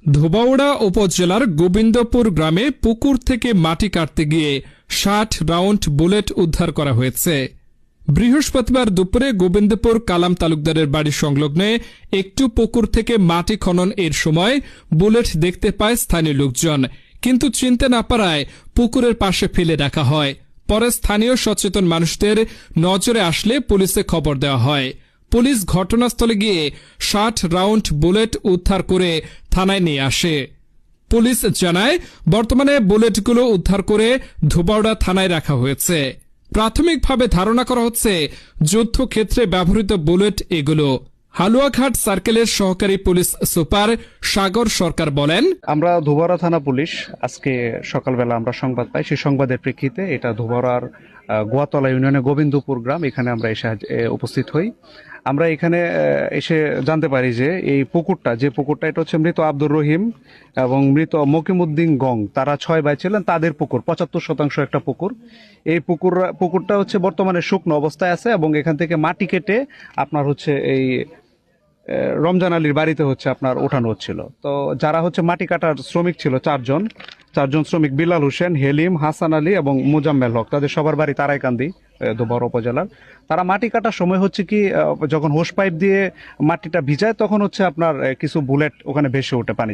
ধোবাউড়া উপজেলার গোবিন্দপুর গ্রামে পুকুর থেকে মাটি কাটতে গিয়ে ৬০ রাউন্ড বুলেট উদ্ধার করা হয়েছে। বৃহস্পতিবার দুপুরে গোবিন্দপুর কালাম তালুকদারের বাড়ি সংলগ্নে একটু পুকুর থেকে মাটি খনন এর সময় বুলেট দেখতে পায় স্থানীয় লোকজন, কিন্তু চিনতে না পারায় পুকুরের পাশে ফেলে রাখা হয়। পরে স্থানীয় সচেতন মানুষদের নজরে আসলে পুলিশে খবর দেওয়া হয়। পুলিশ ঘটনাস্থলে গিয়ে ৬০ রাউন্ড বুলেট উদ্ধার করে থানায় নিয়ে আসে। পুলিশ জানায়, বর্তমানে বুলেটগুলো উদ্ধার করে ধোবাউড়া থানায় রাখা হয়েছে। প্রাথমিকভাবে ধারণা করা হচ্ছে যুদ্ধক্ষেত্রে ব্যবহৃত বুলেট এগুলো। হালুয়াঘাট সার্কেলের সহকারী পুলিশ সুপার সাগর সরকার বলেন, আমরা ধোবাউড়া থানা পুলিশ আজকে সকালবেলা আমরা সংবাদ পাই। সেই সংবাদের প্রেক্ষিতে এটা ধোবাউড়ার গোয়াতলা ইউনিয়নের গোবিন্দপুর গ্রাম, এখানে আমরা এসে উপস্থিত হই। আমরা এখানে এসে জানতে পারি যে এই পুকুরটা এটা হচ্ছে মৃত আব্দুর রহিম এবং মৃত মকিমউদ্দিন গং, তারা ৬ ভাই ছিলেন, তাদের পুকুর, ৭৫% একটা পুকুর। এই পুকুরটা হচ্ছে বর্তমানে শুকনো অবস্থায় আছে এবং এখান থেকে মাটি কেটে আপনার হচ্ছে এই রমজান আলীর বাড়িতে হচ্ছে আপনার ওঠানো হচ্ছিল। তো যারা হচ্ছে মাটি কাটার শ্রমিক ছিল চারজন শ্রমিক, বিলাল হোসেন, হেলিম, হাসান আলী এবং মুজাম্মেল হক, তাদের সবার বাড়ি তারাইকান্দি, ধোবাউড়া উপজেলার। তারা মাটি কাটার সময় হচ্ছে কি যখন হোস পাইপ দিয়ে মাটিটা ভিজায় তখন হচ্ছে আপনার কিছু বুলেট ওখানে ভেসে ওঠে পানি।